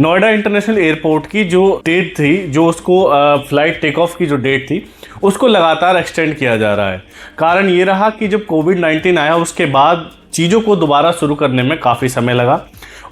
Noida international airport की जो date थी, जो उसको फ्लाइट टेक ऑफ की जो डेट थी, उसको लगातार एक्सटेंड किया जा रहा है। कारण ये रहा कि जब कोविड-19 आया उसके बाद चीज़ों को दोबारा शुरू करने में काफ़ी समय लगा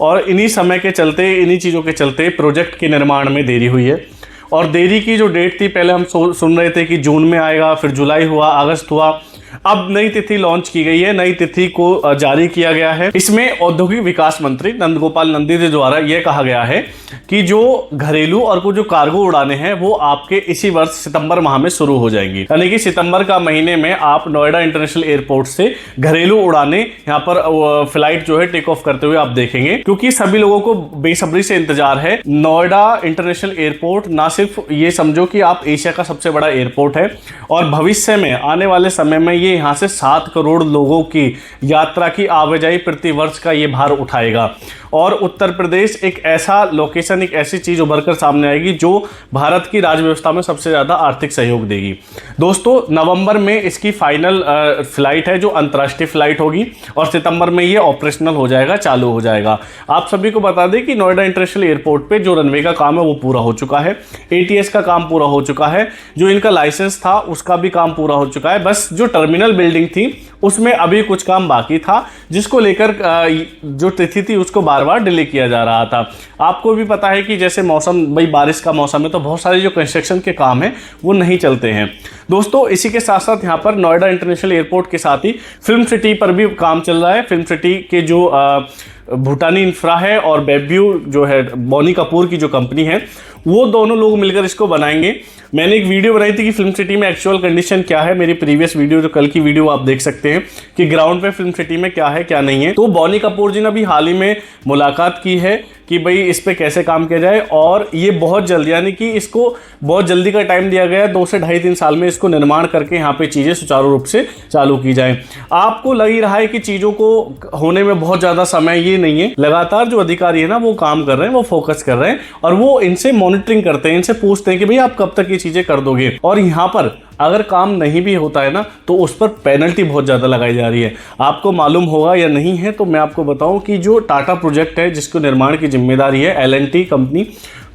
और इन्हीं समय के चलते, इन्हीं चीज़ों के चलते प्रोजेक्ट के निर्माण में देरी हुई है। और देरी की जो डेट थी, पहले हम सुन रहे थे कि जून में आएगा, फिर जुलाई हुआ, अगस्त हुआ, अब नई तिथि लॉन्च की गई है, नई तिथि को जारी किया गया है। इसमें औद्योगिक विकास मंत्री नंदगोपाल नंदी जी द्वारा यह कहा गया है कि जो घरेलू और कुछ जो कार्गो उड़ानें हैं वो आपके इसी वर्ष सितंबर माह में शुरू हो जाएंगी। यानी कि सितंबर का महीने में आप नोएडा इंटरनेशनल एयरपोर्ट से घरेलू उड़ानें यहाँ पर फ्लाइट जो है टेक ऑफ करते हुए आप देखेंगे, क्योंकि सभी लोगों को बेसब्री से इंतजार है। नोएडा इंटरनेशनल एयरपोर्ट ना सिर्फ ये समझो कि आप एशिया का सबसे बड़ा एयरपोर्ट है और भविष्य में आने वाले समय में ये यहाँ से 7 करोड़ लोगों की यात्रा की आवाजाही प्रति वर्ष का ये भार उठाएगा। और उत्तर प्रदेश एक ऐसा लोकेशन, एक ऐसी चीज उभर कर सामने आएगी जो भारत की राज्य व्यवस्था में सबसे ज्यादा आर्थिक सहयोग देगी। दोस्तों, नवंबर में इसकी फाइनल फ्लाइट है जो अंतर्राष्ट्रीय फ्लाइट होगी और सितंबर में ये ऑपरेशनल हो जाएगा, चालू हो जाएगा। आप सभी को बता दें कि नोएडा इंटरनेशनल एयरपोर्ट पे जो रनवे का काम है वो पूरा हो चुका है, ATS का काम पूरा हो चुका है, जो इनका लाइसेंस था उसका भी काम पूरा हो चुका है। बस जो टर्मिनल बिल्डिंग थी उसमें अभी कुछ काम बाकी था, जिसको लेकर जो तिथि थी उसको बार बार डिले किया जा रहा था। आपको भी पता है कि जैसे मौसम, भाई बारिश का मौसम है तो बहुत सारे जो कंस्ट्रक्शन के काम हैं वो नहीं चलते हैं। दोस्तों, इसी के साथ साथ यहाँ पर नोएडा इंटरनेशनल एयरपोर्ट के साथ ही फिल्म सिटी पर भी काम चल रहा है। फिल्म सिटी के जो भूटानी इंफ्रा है और बेब्यू जो है बोनी कपूर की जो कंपनी है, वो दोनों लोग मिलकर इसको बनाएंगे। मैंने एक वीडियो बनाई थी कि फिल्म सिटी में एक्चुअल कंडीशन क्या है, मेरी प्रीवियस वीडियो, जो कल की वीडियो आप देख सकते हैं कि ग्राउंड पे फिल्म सिटी में क्या है क्या नहीं है। तो बोनी कपूर जी ने अभी हाल ही में मुलाकात की है कि भाई इस पे कैसे काम किया जाए, और ये बहुत जल्द, यानी कि इसको बहुत जल्दी का टाइम दिया गया है, 2 से 2.5-3 साल में इसको निर्माण करके यहाँ पे चीज़ें सुचारू रूप से चालू की जाए। आपको लग ही रहा है कि चीज़ों को होने में बहुत ज़्यादा समय ये नहीं है। लगातार जो अधिकारी है ना वो काम कर रहे हैं, वो फोकस कर रहे हैं और वो इनसे मॉनिटरिंग करते हैं, इनसे पूछते हैं कि भाई आप कब तक ये चीज़ें कर दोगे। और यहाँ पर अगर काम नहीं भी होता है ना तो उस पर पेनल्टी बहुत ज़्यादा लगाई जा रही है। आपको मालूम होगा या नहीं है तो मैं आपको बताऊं कि जो टाटा प्रोजेक्ट है जिसको निर्माण की जिम्मेदारी है L&T कंपनी,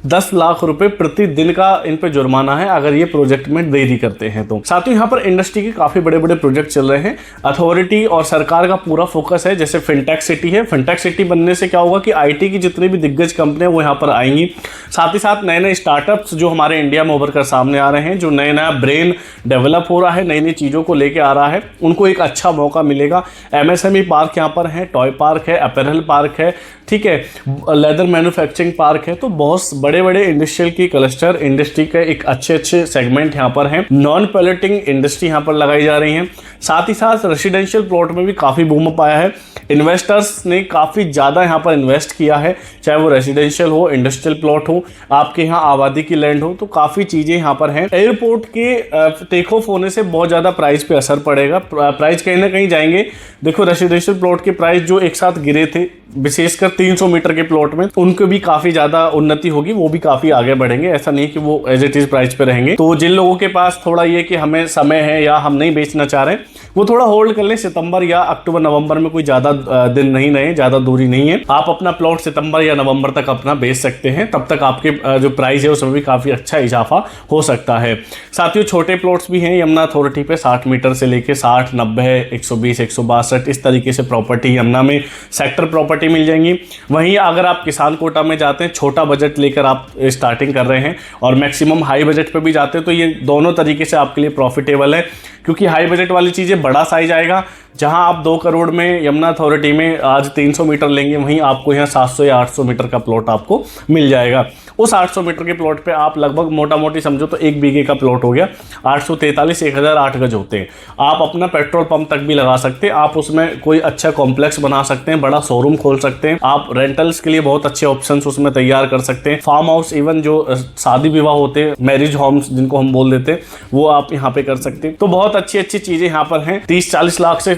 10 लाख रुपए प्रति दिन का इन पे जुर्माना है अगर ये प्रोजेक्ट में देरी करते हैं तो। साथ ही यहाँ पर इंडस्ट्री के काफी बड़े बड़े प्रोजेक्ट चल रहे हैं। अथॉरिटी और सरकार का पूरा फोकस है, जैसे फिनटेक सिटी है। फिनटेक सिटी बनने से क्या होगा कि IT की जितनी भी दिग्गज कंपनियां वो यहाँ पर आएंगी। साथ ही साथ नए नए स्टार्टअप्स जो हमारे इंडिया में उभर कर सामने आ रहे हैं, जो नया नया ब्रेन डेवलप हो रहा है, नई नई चीज़ों को लेके आ रहा है, उनको एक अच्छा मौका मिलेगा। MSME पार्क यहाँ पर है, टॉय पार्क है, अपैरल पार्क है, ठीक है, लेदर मैन्युफैक्चरिंग पार्क है। तो बहुत बड़े बड़े इंडस्ट्रियल की क्लस्टर, इंडस्ट्री के एक अच्छे सेगमेंट यहाँ पर हैं। नॉन पॉल्यूटिंग इंडस्ट्री यहाँ पर लगाई जा रही है। साथ ही साथ रेसिडेंशियल प्लॉट में भी काफ़ी बूम पाया है। इन्वेस्टर्स ने काफ़ी ज़्यादा यहाँ पर इन्वेस्ट किया है, चाहे वो रेसिडेंशियल हो, इंडस्ट्रियल प्लॉट हो, आपके यहाँ आबादी की लैंड हो, तो काफ़ी चीज़ें यहाँ पर हैं। एयरपोर्ट के टेक ऑफ होने से बहुत ज़्यादा प्राइस पे असर पड़ेगा, प्राइस कहीं ना कहीं जाएंगे। देखो, रेसिडेंशियल प्लॉट के प्राइस जो एक साथ गिरे थे, विशेषकर 300 मीटर के प्लॉट में, उनको भी काफ़ी ज़्यादा उन्नति होगी, वो भी काफ़ी आगे बढ़ेंगे। ऐसा नहीं कि वो एज इट इज़ प्राइस पे रहेंगे। तो जिन लोगों के पास थोड़ा ये कि हमें समय है या हम नहीं बेचना चाह रहे हैं, वो थोड़ा होल्ड कर लें। सितंबर या अक्टूबर नवंबर में कोई ज़्यादा दिन नहीं रहे, ज़्यादा दूरी नहीं है। आप अपना प्लॉट सितंबर या नवंबर तक अपना बेच सकते हैं, तब तक आपके जो प्राइस है उसमें भी काफ़ी अच्छा इजाफा हो सकता है। साथ ही छोटे प्लॉट्स भी हैं यमुना अथॉरिटी पे, 60 मीटर से लेके 60, 90, 120, 162 इस तरीके से प्रॉपर्टी यमुना में सेक्टर प्रॉपर्टी मिल जाएंगी। वहीं अगर आप किसान कोटा में जाते हैं, छोटा बजट लेकर आप स्टार्टिंग कर रहे हैं और मैक्सिमम हाई बजट पे भी जाते हैं, तो ये दोनों तरीके से आपके लिए प्रॉफिटेबल है। क्योंकि हाई बजट वाली चीज़ें बड़ा साइज आएगा, जहां आप 2 करोड़ में यमुना अथॉरिटी में आज 300 मीटर लेंगे, वहीं आपको यहाँ 700 या 800 मीटर का प्लॉट आपको मिल जाएगा। उस 800 मीटर के प्लॉट पे आप लगभग मोटा मोटी समझो तो 1 बीघे का प्लॉट हो गया, 843 1008 गज होते हैं। आप अपना पेट्रोल पंप तक भी लगा सकते हैं, आप उसमें कोई अच्छा कॉम्प्लेक्स बना सकते हैं, बड़ा शोरूम खोल सकते हैं, आप रेंटल्स के लिए बहुत अच्छे ऑप्शन उसमें तैयार कर सकते हैं। फार्म हाउस, इवन जो शादी विवाह होते हैं, मैरिज होम्स जिनको हम बोल देते हैं, वो आप यहाँ पे कर सकते हैं। तो बहुत अच्छी अच्छी चीजें यहाँ पर हैं। 30-40 लाख से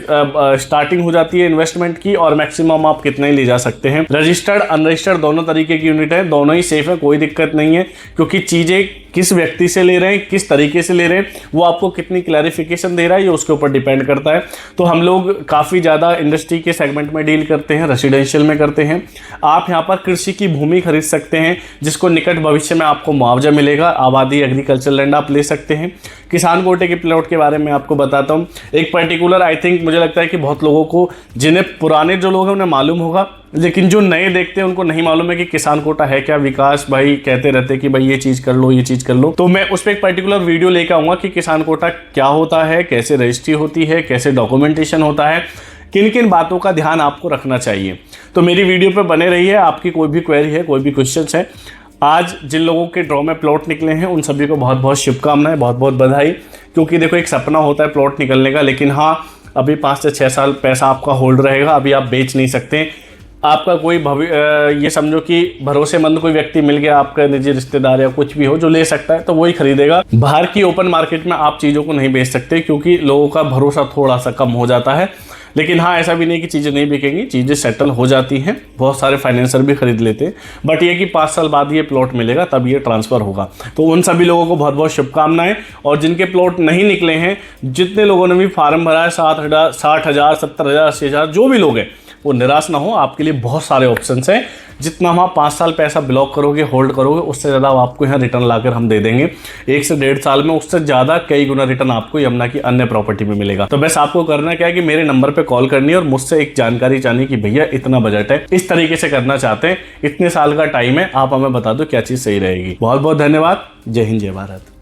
स्टार्टिंग हो जाती है इन्वेस्टमेंट की, और मैक्सिमम आप कितना ही ले जा सकते हैं। रजिस्टर्ड अनरजिस्टर्ड दोनों तरीके की यूनिट है, दोनों ही सेफ है, कोई दिक्कत नहीं है, क्योंकि चीजें किस व्यक्ति से ले रहे हैं, किस तरीके से ले रहे हैं, वो आपको कितनी क्लैरिफिकेशन दे रहा है, ये उसके ऊपर डिपेंड करता है। तो हम लोग काफ़ी ज़्यादा इंडस्ट्री के सेगमेंट में डील करते हैं, रेसिडेंशियल में करते हैं। आप यहाँ पर कृषि की भूमि खरीद सकते हैं जिसको निकट भविष्य में आपको मुआवजा मिलेगा। आबादी एग्रीकल्चर लैंड आप ले सकते हैं। किसान कोटे के प्लॉट के बारे में आपको बताता हूँ। एक पर्टिकुलर आई थिंक मुझे लगता है कि बहुत लोगों को, जिन्हें पुराने जो लोग हैं उन्हें मालूम होगा, लेकिन जो नए देखते हैं उनको नहीं मालूम है कि किसान कोटा है क्या। विकास भाई कहते रहते हैं कि भाई ये चीज़ कर लो, ये चीज़ कर लो। तो मैं उस पर एक पर्टिकुलर वीडियो लेकर आऊँगा कि किसान कोटा क्या होता है, कैसे रजिस्ट्री होती है, कैसे डॉक्यूमेंटेशन होता है, किन किन बातों का ध्यान आपको रखना चाहिए। तो मेरी वीडियो पे बने रहिए। आपकी कोई भी क्वेरी है, कोई भी क्वेश्चंस है, आज जिन लोगों के ड्रॉ में प्लॉट निकले हैं उन सभी को बहुत बहुत शुभकामनाएं, बहुत बहुत बधाई। क्योंकि देखो एक सपना होता है प्लॉट निकलने का, लेकिन हाँ अभी 5 से 6 साल पैसा आपका होल्ड रहेगा। अभी आप बेच नहीं सकते। आपका कोई ये समझो कि भरोसेमंद कोई व्यक्ति मिल गया, आपका निजी रिश्तेदार या कुछ भी हो जो ले सकता है, तो वही खरीदेगा। बाहर की ओपन मार्केट में आप चीज़ों को नहीं बेच सकते क्योंकि लोगों का भरोसा थोड़ा सा कम हो जाता है। लेकिन हाँ, ऐसा भी नहीं कि चीज़ें नहीं बिकेंगी, चीज़ें सेटल हो जाती हैं। बहुत सारे फाइनेंसर भी खरीद लेते हैं, बट ये कि 5 साल बाद ये प्लॉट मिलेगा, तब ये ट्रांसफ़र होगा। तो उन सभी लोगों को बहुत बहुत शुभकामनाएं। और जिनके प्लॉट नहीं निकले हैं, जितने लोगों ने भी फार्म भरा है, 60,000, 70,000, 80,000, जो भी लोग हैं, वो निराश ना हो। आपके लिए बहुत सारे ऑप्शंस हैं। जितना वहाँ 5 साल पैसा ब्लॉक करोगे, होल्ड करोगे, उससे ज़्यादा आपको यहाँ रिटर्न लाकर हम दे देंगे। 1 से 1.5 साल में उससे ज़्यादा कई गुना रिटर्न आपको यमुना की अन्य प्रॉपर्टी में मिलेगा। तो बस आपको करना क्या है कि मेरे नंबर पे कॉल करनी है और मुझसे एक जानकारी चाहिए कि भैया इतना बजट है, इस तरीके से करना चाहते हैं, इतने साल का टाइम है, आप हमें बता दो क्या चीज़ सही रहेगी। बहुत बहुत धन्यवाद। जय हिंद, जय भारत।